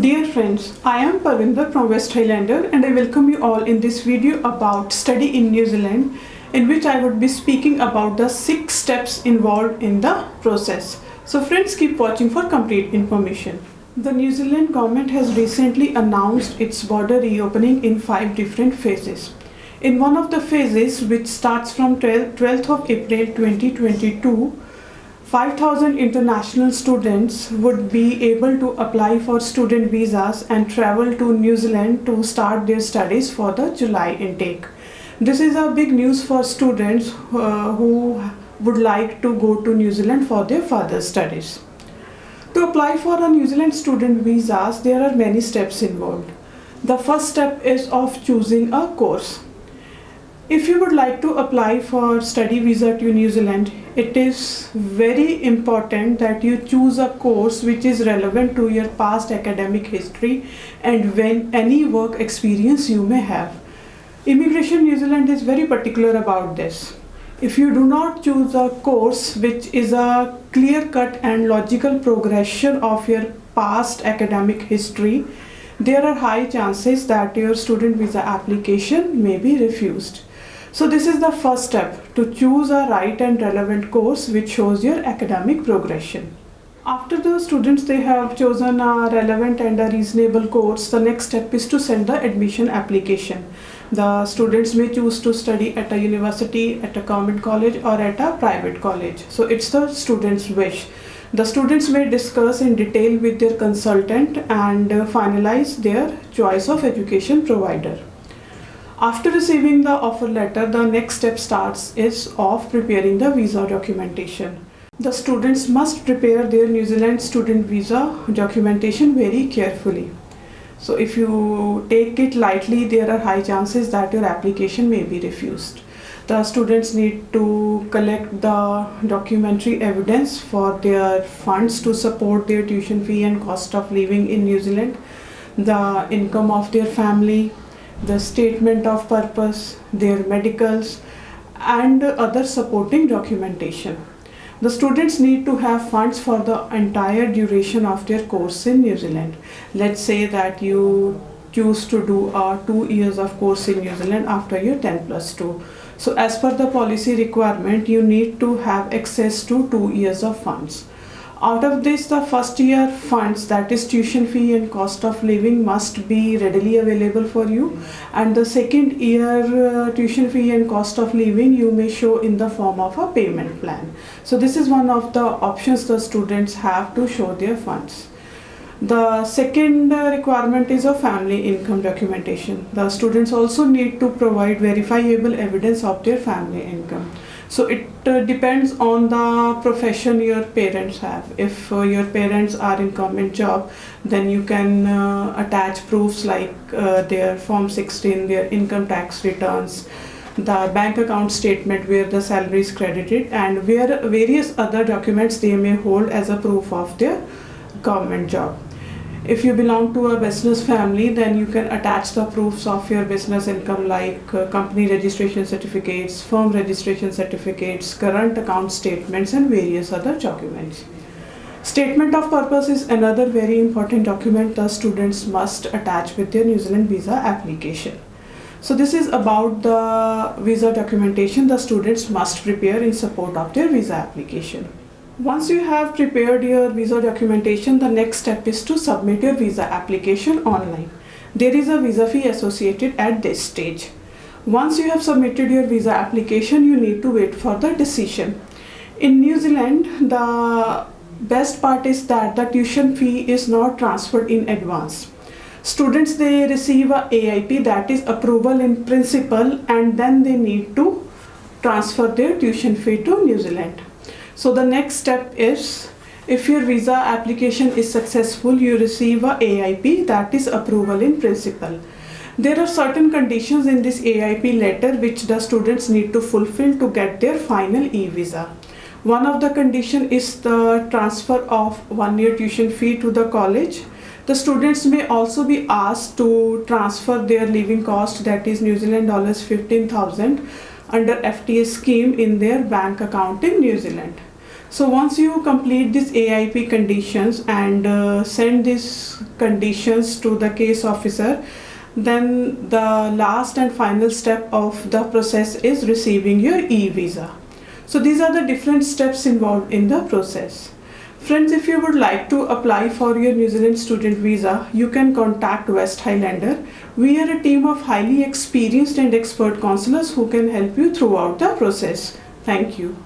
Dear friends, I am Parvinder from West Highlander and I welcome you all in this video about study in New Zealand, in which I would be speaking about the 6 steps involved in the process. So friends, keep watching for complete information. The New Zealand government has recently announced its border reopening in 5 different phases. In one of the phases, which starts from 12th of April 2022, 5,000 international students would be able to apply for student visas and travel to New Zealand to start their studies for the July intake. This is a big news for students who would like to go to New Zealand for their further studies. To apply for a New Zealand student visas, there are many steps involved. The first step is of choosing a course. If you would like to apply for study visa to New Zealand, it is very important that you choose a course which is relevant to your past academic history and any work experience you may have. Immigration New Zealand is very particular about this. If you do not choose a course which is a clear-cut and logical progression of your past academic history, there are high chances that your student visa application may be refused. So this is the first step, to choose a right and relevant course which shows your academic progression. After the students they have chosen a relevant and a reasonable course, the next step is to send the admission application. The students may choose to study at a university, at a government college or at a private college. So it's the student's wish. The students may discuss in detail with their consultant and finalize their choice of education provider. After receiving the offer letter, the next step is of preparing the visa documentation. The students must prepare their New Zealand student visa documentation very carefully. So if you take it lightly, there are high chances that your application may be refused. The students need to collect the documentary evidence for their funds to support their tuition fee and cost of living in New Zealand, the income of their family, the statement of purpose, their medicals, and other supporting documentation. The students need to have funds for the entire duration of their course in New Zealand. Let's say that you choose to do a 2 years of course in New Zealand after your 10+2. So as per the policy requirement, you need to have access to 2 years of funds. Out of this, the first year funds, that is tuition fee and cost of living, must be readily available for you, and the second year tuition fee and cost of living you may show in the form of a payment plan. So this is one of the options the students have to show their funds. The second requirement is a family income documentation. The students also need to provide verifiable evidence of their family income. So it depends on the profession your parents have. If your parents are in government job, then you can attach proofs like their Form 16, their income tax returns, the bank account statement where the salary is credited, and various other documents they may hold as a proof of their government job. If you belong to a business family, then you can attach the proofs of your business income like company registration certificates, firm registration certificates, current account statements, and various other documents. Statement of purpose is another very important document the students must attach with their New Zealand visa application. So this is about the visa documentation the students must prepare in support of their visa application. Once you have prepared your visa documentation, the next step is to submit your visa application online. There is a visa fee associated at this stage. Once you have submitted your visa application, you need to wait for the decision. In New Zealand, the best part is that the tuition fee is not transferred in advance. Students, they receive a AIP, that is approval in principle, and then they need to transfer their tuition fee to New Zealand. So the next step is, if your visa application is successful, you receive a AIP, that is approval in principle. There are certain conditions in this AIP letter which the students need to fulfill to get their final e-visa. One of the conditions is the transfer of 1 year tuition fee to the college. The students may also be asked to transfer their living cost, that is New Zealand dollars 15,000, under FTA scheme in their bank account in New Zealand. So once you complete this AIP conditions and send these conditions to the case officer, then the last and final step of the process is receiving your e-visa. So these are the different steps involved in the process. Friends, if you would like to apply for your New Zealand student visa, you can contact West Highlander. We are a team of highly experienced and expert counselors who can help you throughout the process. Thank you.